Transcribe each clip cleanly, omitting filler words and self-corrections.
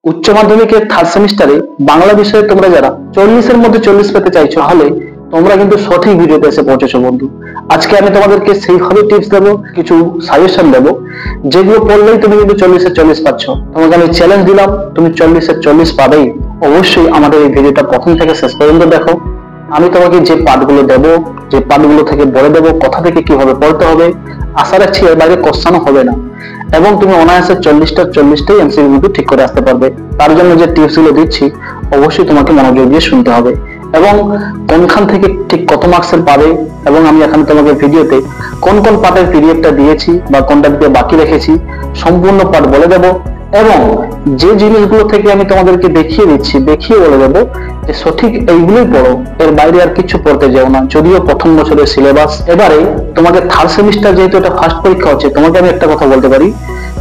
উচ্চ মাধ্যমিকের থার্ড সেমিস্টারে বাংলা বিষয়ে তোমরা যারা 40-এর মধ্যে 40 পেতে চাইছো, তাহলে তোমরা কিন্তু সঠিক ভিডিওতে এসে পৌঁছেছো বন্ধু। আজকে আমি তোমাদেরকে সেইভাবে টিপস দেবো, কিছু সাজেশন দেবো, যেগুলো পড়লেই তুমি কিন্তু 40-এর 40 পাচ্ছ। তোমাকে আমি চ্যালেঞ্জ দিলাম, তুমি 40-এর 40 পাবেই। অবশ্যই আমাদের এই ভিডিওটা প্রথম থেকে শেষ পর্যন্ত দেখো। আমি তোমাকে যে পাঠগুলো দেবো, যে পাঠগুলো থেকে বলে দেবো কথা থেকে কিভাবে পড়তে হবে, আশা রাখছি এর বাইরে কোশ্চেনও হবে না, এবং তুমি অনায়াসে 40টাই এমসিকিউ কিন্তু ঠিক করে আসতে পারবে। তার জন্য যে টিপস গুলো দিচ্ছি অবশ্যই তোমাকে মনোযোগ দিয়ে শুনতে হবে, এবং কোনখান থেকে ঠিক কত মার্কসের পাবে, এবং আমি এখানে তোমাকে ভিডিওতে কোন কোন পার্টের পিডিএফটা দিয়েছি বা কোনটা দিয়ে বাকি রেখেছি সম্পূর্ণ পাঠ বলে দেব, এবং যে জিনিসগুলো থেকে আমি তোমাদেরকে দেখিয়ে দিচ্ছি দেখিয়ে বলে দেবো যে সঠিক এইগুলোই পড়ো, এর বাইরে আর কিছু পড়তে যেও না। যদিও প্রথম বছরের সিলেবাস, এবারে তোমাকে থার্ড সেমিস্টার যেহেতু এটা ফার্স্ট পরীক্ষা হচ্ছে, তোমাকে আমি একটা কথা বলতে পারি,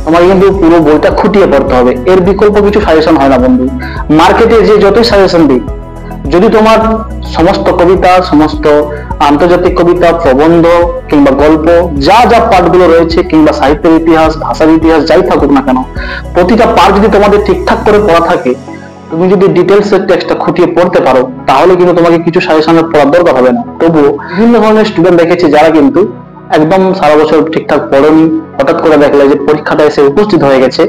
তোমাকে কিন্তু পুরো বইটা খুঁটিয়ে পড়তে হবে। এর বিকল্প কিছু সাজেশন হয় না বন্ধু। মার্কেটে যে যতই সাজেশন দিই, যদি তোমার সমস্ত কবিতা, সমস্ত আন্তর্জাতিক কবিতা, প্রবন্ধ কিংবা গল্প, যা যা পাঠগুলো রয়েছে, কিংবা সাহিত্যের ইতিহাস, ভাষার ইতিহাস, যাই থাকুক না কেন, প্রতিটা পাঠ যদি তোমাদের ঠিকঠাক করে পড়া থাকে, তুমি যদি ডিটেলস এর টেক্সটটা খুঁটিয়ে পড়তে পারো, তাহলে কিন্তু তোমাকে কিছু সাজেশনের পড়ার দরকার হবে না। তবুও বিভিন্ন ধরনের স্টুডেন্ট দেখেছি যারা কিন্তু একদম সারা বছর ঠিকঠাক পড়েনি, হঠাৎ করে দেখলে যে পরীক্ষাটা এসে উপস্থিত হয়ে গেছে,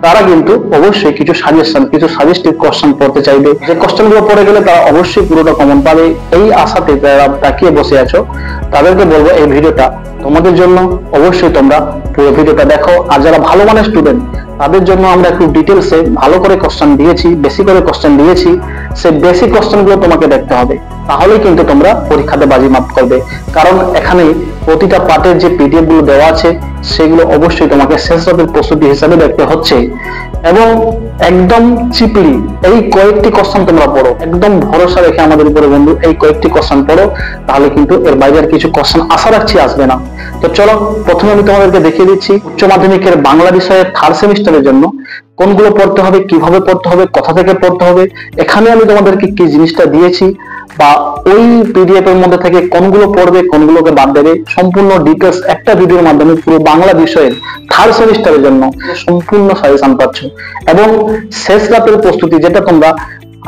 তারা কিন্তু অবশ্যই কিছু সাজেশন, কিছু সাজেস্টিভ কোশ্চেন পড়তে চাইবে, যে কোশ্চেন গুলো পড়ে গেলে তারা অবশ্যই পুরোটা কমন পাবে। এই আশাতে যারা তাকিয়ে বসে আছো, তাদেরকে বলবো এই ভিডিওটা তোমাদের জন্য। অবশ্যই তোমরা পুরো ভিডিওটা দেখো। আর যারা ভালো মানের স্টুডেন্ট, তাদের জন্য আমরা একটু ডিটেলসে ভালো করে কোশ্চেন দিয়েছি, বেশি করে কোশ্চেন দিয়েছি। সেই বেসিক কোশ্চেন গুলো তোমাকে দেখতে হবে, তাহলেই কিন্তু তোমরা পরীক্ষাতে বাজিমাত করবে। কারণ এখানে প্রতিটা পার্টের যে পিডিএফ গুলো দেওয়া আছে, সেগুলো অবশ্যই তোমাকে শেষ রাতের প্রস্তুতি হিসাবে দেখতে হচ্ছে। এবং একদম চিপলি এই কয়েকটি কোশ্চেন তোমরা পড়ো, একদম ভরসা রেখে আমাদের উপরে বন্ধু, এই কয়েকটি কোশ্চেন পড়ো, তাহলে কিন্তু এর বাইরে আর কিছু কোশ্চেন আশা রাখছি আসবে না। তো চলো, প্রথমে আমি তোমাদেরকে দেখিয়ে দিচ্ছি উচ্চ মাধ্যমিকের বাংলা বিষয়ের থার্ড সেমিস্টারের জন্য কোনগুলো পড়তে হবে, কিভাবে পড়তে হবে, কোথা থেকে পড়তে হবে। এখানে আমি তোমাদেরকে কি জিনিসটা দিয়েছি, বা ওই পিডিএফ এর মধ্যে থেকে কোনগুলো পড়বে, কোনগুলোকে বাদ দেবে, সম্পূর্ণ ডিটেলস একটা ভিডিওর মাধ্যমে পুরো বাংলা বিষয়ের থার্ড সেমিস্টারের জন্য সম্পূর্ণ সাজেশন পাচ্ছ। এবং শেষ রাতের প্রস্তুতি, যেটা তোমরা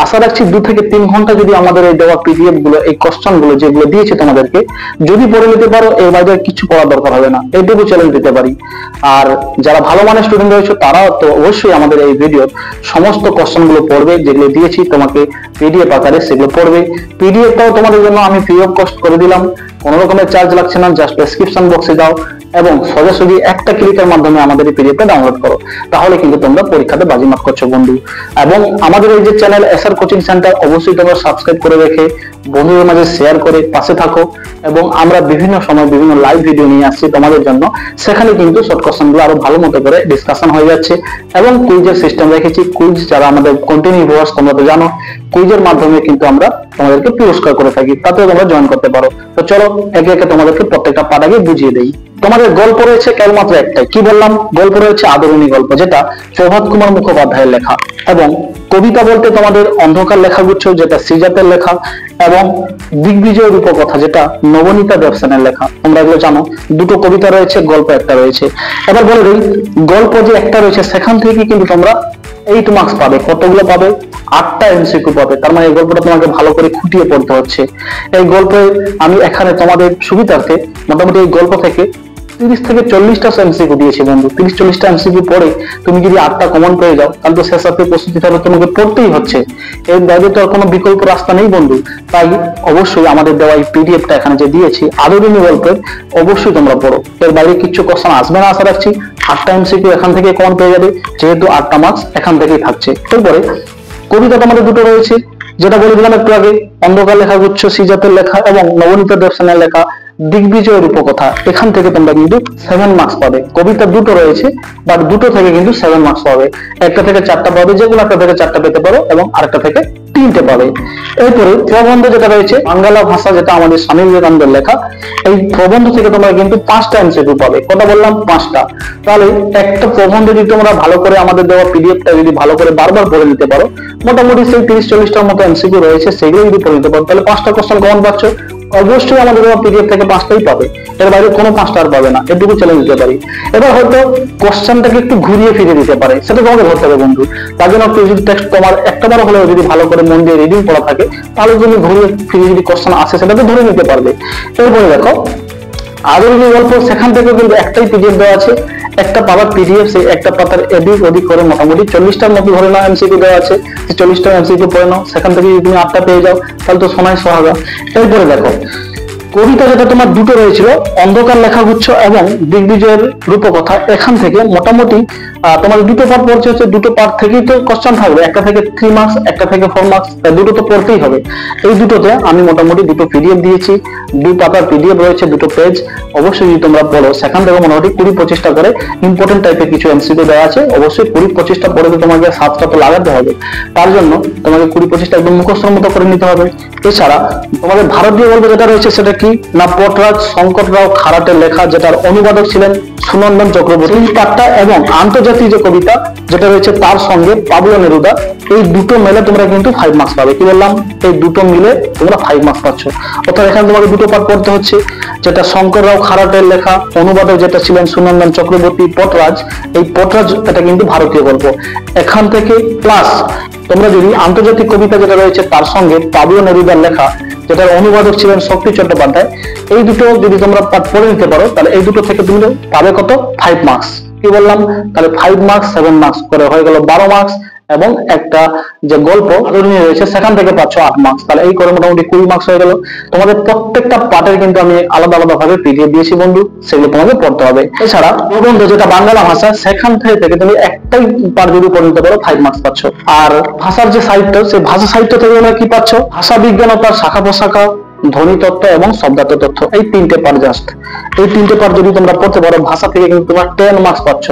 আশা রাখছি 2 থেকে 3 ঘন্টা যদি আমাদের এই দেওয়া পিডিএফ গুলো, এই কোশ্চেন গুলো যেগুলো দিয়েছে তোমাদেরকে যদি পড়ে নিতে পারো, এর বাইরে কিছু পড়ার দরকার হবে না, এইটুকু চ্যালেঞ্জ দিতে পারি। আর যারা ভালো মানের স্টুডেন্ট রয়েছে, তারাও তো অবশ্যই আমাদের এই ভিডিওর সমস্ত কোশ্চেন গুলো পড়বে, যেগুলো দিয়েছি তোমাকে পিডিএফ আকারে, সেগুলো পড়বে। পিডিএফটাও তোমাদের জন্য আমি ফ্রি অফ কস্ট করে দিলাম, কোনো রকমের চার্জ লাগছে না। জাস্ট ডেসক্রিপশন বক্সে যাও এবং সোজাসুজি একটা ক্লিকের মাধ্যমে আমাদের এই পিডিএফটা ডাউনলোড করো, তাহলে কিন্তু তোমরা পরীক্ষাতে বাজিমাত করছো বন্ধু। এবং আমাদের এই যে চ্যানেল এসআর কোচিং সেন্টার, অবশ্যই তোমরা সাবস্ক্রাইব করে রেখে বন্ধুদের মাঝে শেয়ার করে পাশে থাকো। এবং আমরা বিভিন্ন সময় বিভিন্ন লাইভ ভিডিও নিয়ে আসছি তোমাদের জন্য, সেখানে কিন্তু শর্ট কোশ্চেন গুলো আরো ভালো মতো করে ডিসকাশন হয়ে যাচ্ছে। এবং কুইজের সিস্টেম রেখেছি, কুইজ যারা আমাদের কন্টিনিউ ভিউয়ার্স, তোমরা তো জানো কুইজের মাধ্যমে কিন্তু আমরা তোমাদেরকে পুরস্কার করে থাকি, তাতেও তোমরা জয়েন করতে পারো। তো চলো একে একে তোমাদেরকে প্রত্যেকটা পাঠ আগে বুঝিয়ে দেই। তোমাদের গল্প রয়েছে কেবলমাত্র একটাই, কি বললাম, গল্প রয়েছে আদরণী গল্প, যেটা প্রভাত কুমার মুখোপাধ্যায়ের লেখা। এবং কবিতা বলতে তোমাদের অন্ধকার লেখাগুচ্ছ, যেটা শ্রীজাতের লেখা, এবং দিগ্বিজয় রূপকথা, যেটা নবনীতা দেবসেনের লেখা। তোমরা এগুলো জানো। দুটো কবিতা রয়েছে, গল্প একটা রয়েছে। এবার বলে দিই, গল্প যে একটা রয়েছে সেখান থেকে কিন্তু তোমরা 8 মার্কস পাবে। কতগুলো পাবে? 8টা এমসিকিউ পাবে। তার মানে এই গল্পটা তোমাকে ভালো করে খুঁটিয়ে পড়তে হচ্ছে। এই গল্পে আমি এখানে তোমাদের সুবিধার্থে মোটামুটি এই গল্প থেকে 30 থেকে 40টা এমসিকিউ দিয়েছি বন্ধু। 30-40টা এমসিকিউ পড়ে তুমি যদি 8টা কমন পেয়ে যাও, তাহলে তো শেষ রাতে প্রস্তুতি তাহলে তোমাকে পড়তেই হচ্ছে। এর বাইরে তো আর কোনো বিকল্প রাস্তা নেই বন্ধু। তাই অবশ্যই আমাদের দেওয়া এই পিডিএফটা এখানে যে দিয়েছি আদরণী গল্পের, অবশ্যই তোমরা পড়ো। এর বাইরে কিছু কোশ্চেন আসবে না আশা রাখছি। 8টা এমসিকিউ এখান থেকে কমন পেয়ে যাবে, যেহেতু 8টা মার্কস এখান থেকেই থাকছে। এরপরে কবিতা তোমাদের দুটো রয়েছে, যেটা বলে দিলাম একটু আগে, অন্ধকার লেখাগুচ্ছ, শ্রীজাতের লেখা, এবং নবনীতা দেবসেনের লেখা দিগ্বিজয় রূপকথা। এখান থেকে তোমরা কিন্তু 7 মার্কস পাবে। কবিতা দুটো রয়েছে, বাট দুটো থেকে কিন্তু 7 মার্কস পাবে। একটা থেকে 4টা পাবে, যেগুলো একটা থেকে 4টা পেতে পারো, এবং আরেকটা থেকে 3টে পাবে। এরপরে প্রবন্ধ যেটা রয়েছে, বাংলা ভাষা, যেটা আমাদের স্বামী বিবেকানন্দের লেখা, এই প্রবন্ধ থেকে তোমরা কিন্তু 5টা এমসিকিউ পাবে। কটা বললাম? 5টা। তাহলে একটা প্রবন্ধ যদি তোমরা ভালো করে আমাদের দেওয়া পিডিএফটা যদি ভালো করে বারবার পড়ে নিতে পারো, মোটামুটি সেই 30-40টার মতো এমসিকিউ রয়েছে, সেগুলো যদি পড়ে নিতে পারো, তাহলে 5টা কোশ্চেন কমন পাচ্ছ। অবশ্যই আমাদের পিডিএফ থেকে 5টাই পাবে, এর বাইরে কোনো 5টা আর পাবে না, এটুকু চ্যালেঞ্জ দিতে পারি। এবার হয়তো কোশ্চেনটাকে একটু ঘুরিয়ে ফিরিয়ে দিতে পারে, সেটা তোমাকে ধরতে হবে বন্ধু। তার জন্য একটু যদি টেক্সট তোমার একটাবার হলেও যদি ভালো করে মন দিয়ে রিডিং পড়া থাকে, তাহলে তুমি ঘুরিয়ে ফিরিয়ে যদি কোশ্চেন আসে সেটাকে ধরে নিতে পারবে। এরপরে দেখো আদরণীয় গল্প, সেখান থেকে কিন্তু একটাই পিডিএফ দেওয়া আছে, একটা পাতার পিডিএফ, সেই একটা পাতার এদিক ওদিক করে মোটামুটি 40টার মতো ধরে নাও এমসিকিউ দেওয়া আছে, 40টা এমসিকিউ পড়ে নাও, সেখান থেকে যদি তুমি 8টা পেয়ে যাও তাহলে তো সোনায় সোহাগা। এরপরে দেখো কবিতা যেটা তোমার দুটো রয়েছিল, অন্ধকার লেখাগুচ্ছ এবং দিগ্বিজয়ের রূপকথা, এখান থেকে মোটামুটি তোমার দুটো পার্ট পড়ছে, হচ্ছে দুটো পার্ট থেকেই তো কোশ্চেন থাকবে, একটা থেকে 3 মার্কস, একটা থেকে 4 মার্কস, দুটো তো পড়তেই হবে। এই দুটোতে আমি মোটামুটি দুটো পিডিএফ দিয়েছি, 2 পাতার পিডিএফ রয়েছে, 2টো পেজ। অবশ্যই যদি তোমরা পড়ো সেখান থেকে মোটামুটি 20-25টা করে ইম্পর্টেন্ট টাইপের কিছু এমসিকিউ দেওয়া আছে। অবশ্যই 20-25টা পড়ে তো তোমাকে 7টা তো লাগাতে হবে, তার জন্য তোমাকে 20-25টা একদম মুখস্থর মতো করে নিতে হবে। এছাড়া তোমাদের ভারতীয় গল্প যেটা রয়েছে সেটা কি না, পটরাজ শঙ্কররাও খারাটের লেখা, যেটার অনুবাদক ছিলেন সুনন্দন চক্রবর্তী, এই পাঠটা এবং আন্তর্জাতিক যে কবিতা যেটা রয়েছে তার সঙ্গে পাবলো নেরুদা, এই দুটো মিলে তোমরা কিন্তু 5 মার্কস পাবে। কি বললাম, এই দুটো মিলে তোমরা 5 মার্কস পাচ্ছ। অর্থাৎ এখানে তোমাকে দুটো পাঠ পড়তে হচ্ছে, যেটা শঙ্কররাও খারাটের লেখা, অনুবাদক যেটা ছিলেন সুনন্দন চক্রবর্তী, পটরাজ, এই পটরাজ এটা কিন্তু ভারতীয় গল্প এখান থেকে, প্লাস তোমরা যদি আন্তর্জাতিক কবিতা যেটা রয়েছে তার সঙ্গে পাবলো নেরুদার লেখা, যেটার অনুবাদক ছিলেন শক্তি চট্টোপাধ্যায়, এই দুটো যদি তোমরা পাঠ পড়ে নিতে পারো, তাহলে এই দুটো থেকে তুমি পাবে কত, 5 মার্কস। কি বললাম, তাহলে 5 মার্কস 7 মার্কস করে হয়ে গেল 12 মার্কস, এবং একটা যে গল্প আদরণীয় রয়েছে সেখান থেকে পাচ্ছ 8 মার্কস, তাহলে এই করে মোটামুটি 20 মার্কস হয়ে গেল। তোমাদের প্রত্যেকটা পার্টের কিন্তু আমি আলাদা আলাদা ভাবে পিডিএফ দিয়েছি বন্ধু, সেগুলো তোমাকে পড়তে হবে। এছাড়া প্রবন্ধ যেটা বাংলা ভাষা, সেখান থেকে তুমি একটাই পার্ট যদি পড়ে নিতে পারো 5 মার্কস পাচ্ছ। আর ভাষার যে সাহিত্য, সেই ভাষা সাহিত্য থেকে তোমরা কি পাচ্ছ, ভাষা বিজ্ঞান ও তার শাখা প্রশাখা, ধ্বনি তত্ত্ব এবং শব্দার্থ তথ্য, এই 3টে পার্ট, জাস্ট এই 3টে পার্ট যদি তোমরা পড়তে পারো ভাষা থেকে কিন্তু তোমরা 10 মার্কস পাচ্ছ।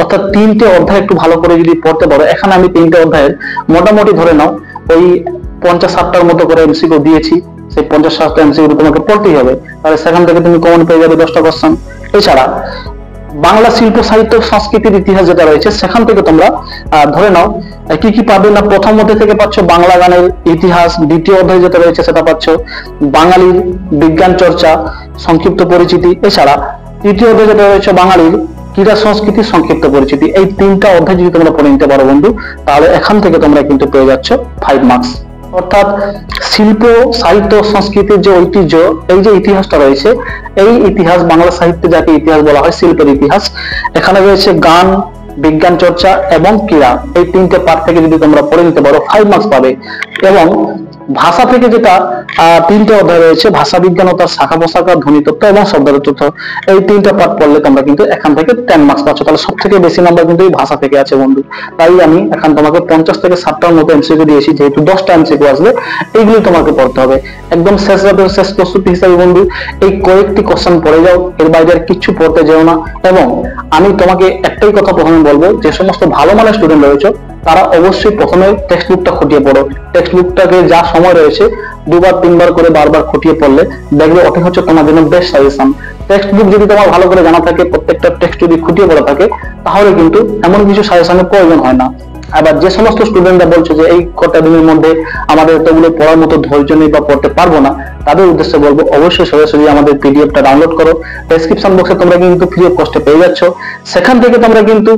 অর্থাৎ 3টে অধ্যায় একটু ভালো করে যদি পড়তে পারো, এখানে আমি 3টে অধ্যায়ের মোটামুটি ধরে নাও ওই 50-60টার মতো করে এমসিকিউ দিয়েছি, সেই 50-60টা এমসিকিউ তোমাকে পড়তেই হবে, তাহলে সেখান থেকে তুমি কমন পেয়ে যাবে 10টা কোশ্চেন। এছাড়া বাংলা শিল্প সাহিত্য সংস্কৃতির ইতিহাস যেটা রয়েছে, সেখান থেকে তোমরা ধরে নাও কি কি পাবে না, প্রথম অধ্যায় থেকে পাচ্ছ বাংলা গানের ইতিহাস, দ্বিতীয় অধ্যায় যেটা রয়েছে সেটা পাচ্ছ বাঙালির বিজ্ঞান চর্চা সংক্ষিপ্ত পরিচিতি, এছাড়া তৃতীয় অধ্যায় যেটা রয়েছে বাঙালির ক্রীড়া সংস্কৃতির সংক্ষিপ্ত পরিচিতি। এই 3টা অধ্যায় যদি তোমরা পড়ে নিতে পারো বন্ধু, তাহলে এখান থেকে তোমরা কিন্তু পেয়ে যাচ্ছ 5 মার্কস। অর্থাৎ শিল্প সাহিত্য সংস্কৃতির যে ঐতিহ্য, এই যে ইতিহাসটা রয়েছে, এই ইতিহাস বাংলা সাহিত্যে যাকে ইতিহাস বলা হয়, শিল্পের ইতিহাস, এখানে রয়েছে গান, বিজ্ঞান চর্চা এবং ক্রীড়া, এই 3টে পার্ট থেকে যদি তোমরা পড়ে নিতে পারো 5 মার্কস পাবে। এবং ভাষা থেকে যেটা 3টে অধ্যায় রয়েছে, ভাষা বিজ্ঞান ও তার শাখা প্রশাখা, ধ্বনিতত্ত্ব এবং শব্দার্থ তথ্য, এই 3টা পার্ট পড়লে তোমরা কিন্তু এখান থেকে 10 মার্কস পাচ্ছ। তাহলে সব থেকে বেশি নাম্বার কিন্তু এই ভাষা থেকে আছে বন্ধু। তাই আমি এখন তোমাকে 50 থেকে 60টার মতো এমসিকিউ দিয়েছি, যেহেতু 10টা এমসিকিউ আসবে, এইগুলি তোমাকে পড়তে হবে। একদম শেষ রাতের শেষ প্রস্তুতি হিসাবে বন্ধু এই কয়েকটি কোশ্চেন পড়ে যাও, এর বাইরে আর কিছু পড়তে যেও না। এবং আমি তোমাকে একটাই কথা প্রথমে বলবো, যে সমস্ত ভালো মানের স্টুডেন্ট রয়েছে তারা অবশ্যই প্রথমে টেক্সট বুকটা খতিয়ে পড়ো। টেক্সট বুকটাকে যা সময় রয়েছে 2-3বার করে বারবার খতিয়ে পড়লে দেখবে ওটা হচ্ছে তোমার জন্য বেস্ট সাজেশন। টেক্সট বুক যদি তোমার ভালো করে জানা থাকে, প্রত্যেকটা টেক্সট যদি খুঁটিয়ে পড়া থাকে, তাহলে কিন্তু এমন কিছু সাজেশনের প্রয়োজন হয় না। আবার যে সমস্ত স্টুডেন্টরা বলছে যে এই কটা দিনের মধ্যে আমাদের এতগুলো পড়ার মতো ধৈর্য নেই বা পড়তে পারবো না, তাদের উদ্দেশ্যে বলবো অবশ্যই সরাসরি আমাদের পিডিএফটা ডাউনলোড করো। ডেসক্রিপশন বক্সে তোমরা কিন্তু ফ্রি অফ কস্টে পেয়ে যাচ্ছ। সেখান থেকে তোমরা কিন্তু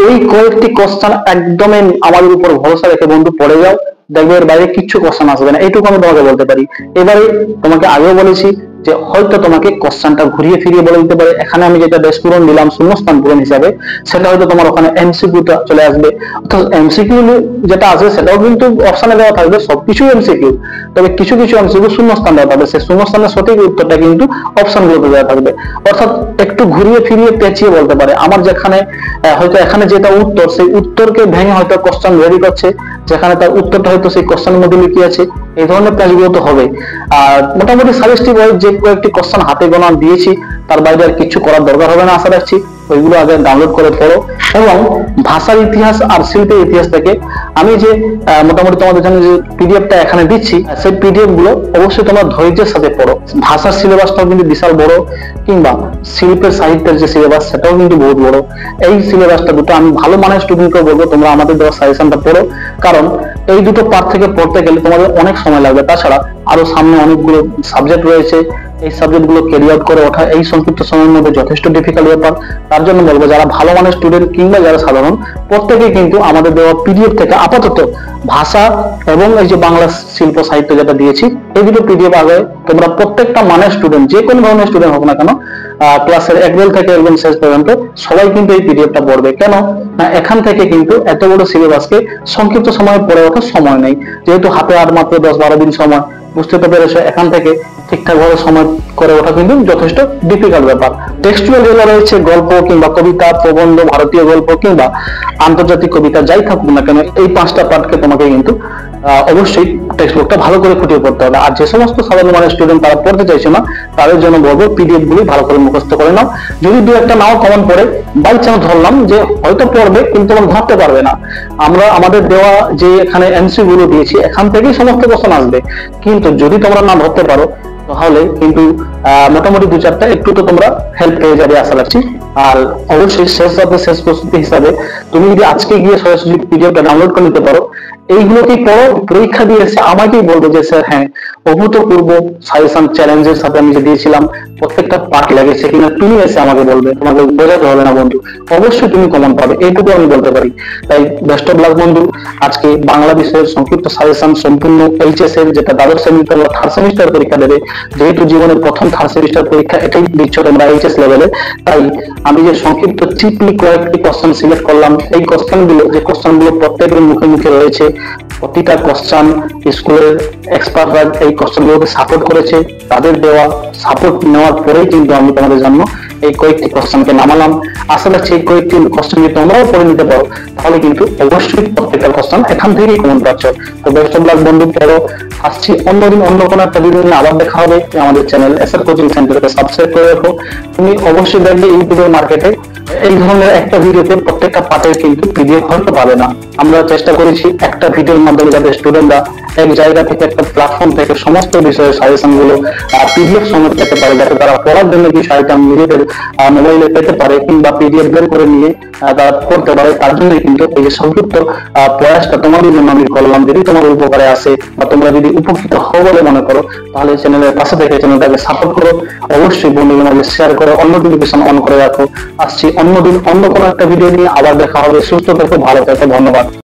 ওই কয়েকটি কোশ্চেন একদমই আমাদের উপর ভরসা রেখে বন্ধু পড়ে যাও, দেখবে এর বাইরে কিছু কোশ্চেন আসবে না, এইটুকু আমি তোমাকে বলতে পারি। এবারে তোমাকে আগেও বলেছি যে হয়তো তোমাকে কোশ্চেনটা ঘুরিয়ে ফিরিয়ে বলে দিতে পারে। এখানে আমি যেটা দেশ পূরণ দিলাম শূন্যস্থান পূরণ হিসাবে, সেটা হয়তো তোমার ওখানে এমসিকিউটা চলে আসবে। অর্থাৎ এমসিকিউ যেটা আসবে সেটাও কিন্তু অপশনে দেওয়া থাকবে, সবকিছুই এমসিকিউ, তবে কিছু কিছু এমসিকিউ শূন্যস্থান দেওয়া থাকবে, সেই শূন্যস্থানের সঠিক উত্তরটা কিন্তু অপশনগুলোতে দেওয়া থাকবে। অর্থাৎ একটু ঘুরিয়ে ফিরিয়ে পেঁচিয়ে বলতে পারে, আমার যেখানে হয়তো এখানে যেটা উত্তর, সেই উত্তরকে ভেঙে হয়তো কোশ্চেন রেডি করছে, যেখানে তার উত্তরটা হয়তো সেই কোশ্চেনের মধ্যে লুকিয়ে আছে। এই ধরনের পেঁচগুলো তো হবে। আর মোটামুটি সাজেস্টিভ ওয়াইজ যে কয়েকটি কোশ্চেন হাতে গোনা দিয়েছি, তার বাইরে আর কিছু করার দরকার হবে না আশা রাখছি। ওইগুলো আগে ডাউনলোড করে পড়ো। এবং ভাষার ইতিহাস আর শিল্পের ইতিহাস থেকে আমি যে মোটামুটি তোমাদের জন্য যে পিডিএফটা এখানে দিচ্ছি, সেই পিডিএফ গুলো অবশ্যই তোমরা ধৈর্যের সাথে পড়ো। ভাষার সিলেবাসটাও কিন্তু বিশাল বড়, কিংবা শিল্পের সাহিত্যের যে সিলেবাস সেটাও কিন্তু বহুত বড়। এই সিলেবাসটা দুটো আমি ভালো মানের স্টুডেন্টকে বলবো তোমরা আমাদের দেওয়া সাজেশনটা পড়ো, কারণ এই দুটো পার্ট থেকে পড়তে গেলে তোমাদের অনেক সময় লাগবে। তাছাড়া আরো সামনে অনেকগুলো সাবজেক্ট রয়েছে, এই সাবজেক্ট গুলো ক্যারি আউট করে ওঠা এই সংক্ষিপ্ত সময়ের মধ্যে যথেষ্ট ডিফিকাল্ট ব্যাপার। তার জন্য বলবো যারা ভালো মানের স্টুডেন্ট কিংবা যারা সাধারণ, প্রত্যেকে কিন্তু আমাদের দেওয়া পিডিএফ থেকে আপাতত ভাষা এবং এই যে বাংলা শিল্প সাহিত্য যেটা দিয়েছি, এই দুটো পিডিএফ আগে তোমরা প্রত্যেকটা মানের স্টুডেন্ট, যে কোনো ধরনের স্টুডেন্ট হোক না কেন, ক্লাসের একদল থেকে একদম শেষ পর্যন্ত সবাই কিন্তু এই পিডিএফটা পড়বে। কেন না, এখান থেকে কিন্তু এত বড় সিলেবাসকে সংক্ষিপ্ত সময়ে পড়ে ওঠার সময় নেই। যেহেতু হাতে আর মাত্র 10-12 দিন সময়, বুঝতে তো পেরেছো, এখান থেকে ঠিকঠাক ভাবে সময় করে ওঠা কিন্তু যথেষ্ট ডিফিকাল্ট ব্যাপার। টেক্সচুয়াল যেগুলো রয়েছে, গল্প কিংবা কবিতা, প্রবন্ধ, ভারতীয় গল্প কিংবা আন্তর্জাতিক কবিতা, যাই থাকুক না কেন, এই 5টা পার্টকে তোমাকে কিন্তু অবশ্যই টেক্সট বুকটা ভালো করে খুঁটিয়ে পড়তে হবে। আর যে সমস্ত সাধারণ মানের স্টুডেন্ট তারা পড়তে চাইছে না, তাদের জন্য বলবো পিডিএফ গুলি ভালো করে মুখস্থ করে নাও। যদি দু একটা নাও কমন পড়ে, বাই চান্স ধরলাম যে হয়তো পড়বে কিন্তু তোমার ধরতে পারবে না, আমরা আমাদের দেওয়া যে এখানে এমসি গুলো দিয়েছি এখান থেকেই সমস্ত কোশ্চেন আসবে। কিন্তু যদি তোমরা না ধরতে পারো, তাহলে কিন্তু মোটামুটি 2-4টা একটু তো তোমরা হেল্প পেয়ে যাবে আশা রাখছি। আর অবশ্যই শেষ প্রস্তুতি হিসাবে তুমি যদি আজকে গিয়ে সরাসরি পিডিএফটা ডাউনলোড করে নিতে পারো, এইগুলোকে পড়ো, পরীক্ষা দিয়ে এসে আমাকেই বলবো যে স্যার হ্যাঁ, অভূতপূর্ব সাজেশন চ্যালেঞ্জের সাথে আমি যে দিয়েছিলাম প্রত্যেকটা পার্ট লেগেছে কিনা, তুমি এসে আমাকে বলবে, তোমাকে বোঝাতে হবে না বন্ধু, অবশ্যই তুমি কমন পাবে, এইটুকু আমি বলতে পারি। তাই বেস্ট অফ লাক বন্ধু। আজকে বাংলা বিষয়ের সংক্ষিপ্ত সাজেশন সম্পূর্ণ এইচএস এর, যেটা দ্বাদশ সেমিস্টার বা থার্ড সেমিস্টার পরীক্ষা দেবে, যেহেতু জীবনের প্রথম থার্ড সেমিস্টার পরীক্ষা এটাই দিচ্ছ তোমরা এইচএস লেভেলে, তাই আমি যে সংক্ষিপ্ত চিপলি কয়েকটি কোশ্চেন সিলেক্ট করলাম, এই কোশ্চেন গুলো প্রত্যেকের মুখে মুখে রয়েছে, প্রতিটা কোশ্চেন স্কুলের এক্সপার্টরা এই কোশ্চেন গুলোকে সাপোর্ট করেছে, তাদের দেওয়া সাপোর্ট নেওয়ার পরেই কিন্তু আমি তোমাদের জন্য এই কয়েকটি কোশ্চেনকে নামালাম। আশা রাখছি এই কয়েকটি কোশ্চেন যদি তোমরাও পড়ে নিতে পারো, তাহলে কিন্তু অবশ্যই প্রত্যেকটা কোশ্চেন এখান থেকেই কমন পাচ্ছ। তো বেস্ট অফ লাক বন্ধু। পড়ো। আসছি অন্যদিন অন্য কোনো একটা ভিডিও নিয়ে আবার দেখা হবে। আমাদের চ্যানেল এসআর কোচিং সেন্টারকে সাবস্ক্রাইব করে রাখো। তুমি অবশ্যই দেখবে ইউটিউবের মার্কেটে এই ধরনের একটা ভিডিওতে প্রত্যেকটা পার্টের কিন্তু পিডিএফ হয়তো পাবে না। আমরা চেষ্টা করেছি একটা ভিডিওর মাধ্যমে যাতে স্টুডেন্টরা এক জায়গা থেকে, একটা প্ল্যাটফর্ম থেকে সমস্ত বিষয়ের সাজেশন গুলো পিডিএফ সমেত পেতে পারে, যাতে তারা পড়ার জন্য কিছু আইটেম নিজেদের মোবাইলে পেতে পারে কিংবা পিডিএফ বের করে নিয়ে তারা পড়তে পারে। তার জন্য কিন্তু এই যে সংক্ষিপ্ত প্রয়াসটা তোমাদের জন্য আমি করলাম। যদি তোমার উপকারে আসে বা তোমরা যদি উপকৃত হও বলে মনে করো, তাহলে চ্যানেলের পাশে থেকে চ্যানেলটাকে সাপোর্ট করো, অবশ্যই বন্ধুদের মাঝে শেয়ার করো, অন্য নোটিফিকেশন অন করে রাখো। আসছি অন্যদিন অন্য কোনো একটা ভিডিও নিয়ে আবার দেখা হবে। সুস্থ থেকো, ভালো থেকো, ধন্যবাদ।